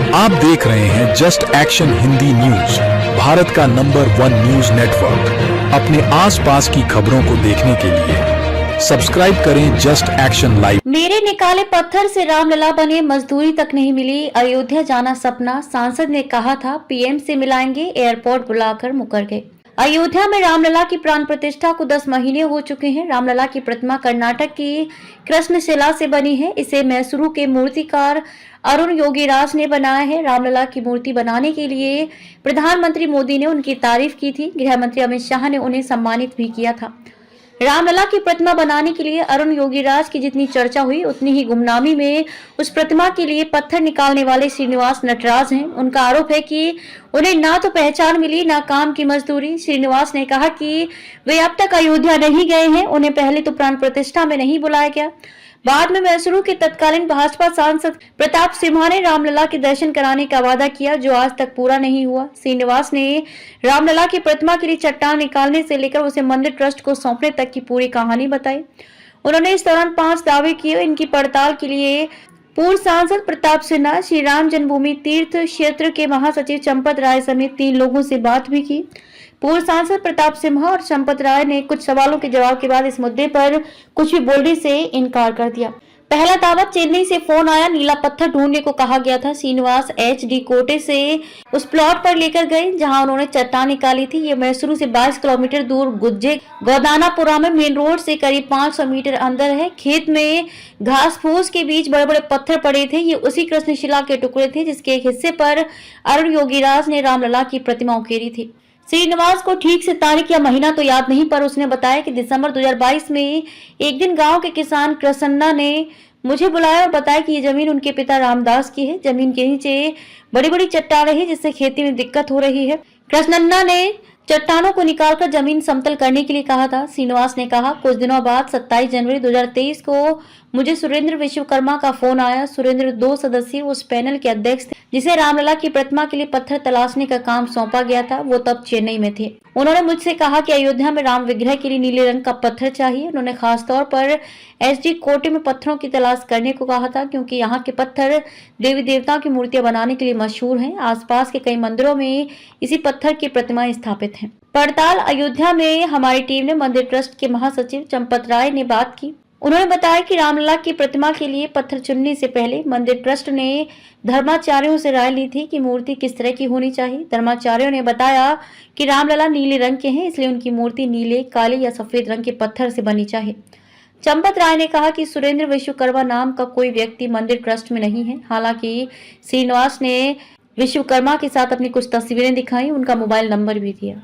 आप देख रहे हैं just action Hindi news, Bharat का नंबर 1 न्यूज नेटवर्क। अपने आसपास की खबरों को देखने के लिए सब्सक्राइब करें जस्ट एक्शन लाइव। मेरे निकाले पत्थर से रामलला बने, मजदूरी तक नहीं मिली, अयोध्या जाना सपना। सांसद ने कहा था पीएम से मिलाएंगे, एयरपोर्ट बुलाकर मुकर गए। अयोध्या में रामलला की प्राण प्रतिष्ठा को 10 महीने हो चुके हैं। रामलला की प्रतिमा कर्नाटक की कृष्णशिला से बनी है। इसे मैसूरू के मूर्तिकार अरुण योगीराज ने बनाया है। रामलला की मूर्ति बनाने के लिए प्रधानमंत्री मोदी ने उनकी तारीफ की थी। गृह मंत्री अमित शाह ने उन्हें सम्मानित भी किया था। रामलला की प्रतिमा बनाने के लिए अरुण योगीराज की जितनी चर्चा हुई, उतनी ही गुमनामी में उस प्रतिमा के लिए पत्थर निकालने वाले श्रीनिवास नटराज हैं। उनका आरोप है कि उन्हें ना तो पहचान मिली, ना काम की मजदूरी। श्रीनिवास ने कहा कि वे अब तक अयोध्या नहीं गए हैं, उन्हें पहले तो प्राण प्रतिष्ठा में नहीं बुलाया गया। बाद में मैसूरू के तत्कालीन भाजपा सांसद प्रताप सिम्हा ने रामलला के दर्शन कराने का वादा किया, जो आज तक पूरा नहीं हुआ। श्रीनिवास ने रामलला की प्रतिमा के लिए चट्टान निकालने से लेकर उसे मंदिर ट्रस्ट को सौंपने तक की पूरी कहानी बताई। उन्होंने इस दौरान 5 दावे किए। इनकी पड़ताल के लिए पूर्व सांसद प्रताप सिन्हा, श्री राम जन्मभूमि तीर्थ क्षेत्र के महासचिव चंपत राय समेत 3 लोगों से बात भी की। पूर्व सांसद प्रताप सिम्हा और चंपत राय ने कुछ सवालों के जवाब के बाद इस मुद्दे पर कुछ भी बोलने से इनकार कर दिया। पहला दावा, चेन्नई से फोन आया, नीला पत्थर ढूंढने को कहा गया था। श्रीनिवास HD कोटे से उस प्लॉट पर लेकर गए जहां उन्होंने चट्टान निकाली थी। ये मैसूरू से 22 किलोमीटर दूर गुज्जे गोदानापुरा में मेन रोड से करीब 500 मीटर अंदर है। खेत में घास फूस के बीच बड़े बड़े पत्थर पड़े थे। ये उसी कृष्णशिला के टुकड़े थे जिसके एक हिस्से पर अरुण योगीराज ने रामलला की प्रतिमा उकेरी थी। श्रीनिवास को ठीक से तारीख या महीना तो याद नहीं, पर उसने बताया कि दिसंबर 2022 में एक दिन गांव के किसान कृष्णन्ना ने मुझे बुलाया और बताया कि ये जमीन उनके पिता रामदास की है। जमीन के नीचे बड़ी बड़ी चट्टानें हैं जिससे खेती में दिक्कत हो रही है। कृष्णन्ना ने चट्टानों को निकालकर जमीन समतल करने के लिए कहा था। श्रीनिवास ने कहा, कुछ दिनों बाद 27 जनवरी 2023 को मुझे सुरेंद्र विश्वकर्मा का फोन आया। सुरेंद्र 2 सदस्यीय उस पैनल के अध्यक्ष थे जिसे रामलला की प्रतिमा के लिए पत्थर तलाशने का काम सौंपा गया था। वो तब चेन्नई में थे। उन्होंने मुझसे कहा कि अयोध्या में राम विग्रह के लिए नीले रंग का पत्थर चाहिए। उन्होंने खासतौर पर SD कोटे में पत्थरों की तलाश करने को कहा था, क्योंकि यहाँ के पत्थर देवी देवताओं की मूर्तियां बनाने के लिए मशहूर हैं। आसपास के कई मंदिरों में इसी पत्थर की प्रतिमाएं स्थापित हैं। पड़ताल अयोध्या में हमारी टीम ने मंदिर ट्रस्ट के महासचिव चंपत राय ने बात की। उन्होंने बताया कि रामलला की प्रतिमा के लिए पत्थर चुनने से पहले मंदिर ट्रस्ट ने धर्माचार्यों से राय ली थी कि मूर्ति किस तरह की होनी चाहिए। धर्माचार्यों ने बताया कि रामलला नीले रंग के हैं, इसलिए उनकी मूर्ति नीले, काले या सफेद रंग के पत्थर से बनी चाहिए। चंपत राय ने कहा कि सुरेंद्र विश्वकर्मा नाम का कोई व्यक्ति मंदिर ट्रस्ट में नहीं है। हालांकि श्रीनिवास ने विश्वकर्मा के साथ अपनी कुछ तस्वीरें दिखाई, उनका मोबाइल नंबर भी दिया।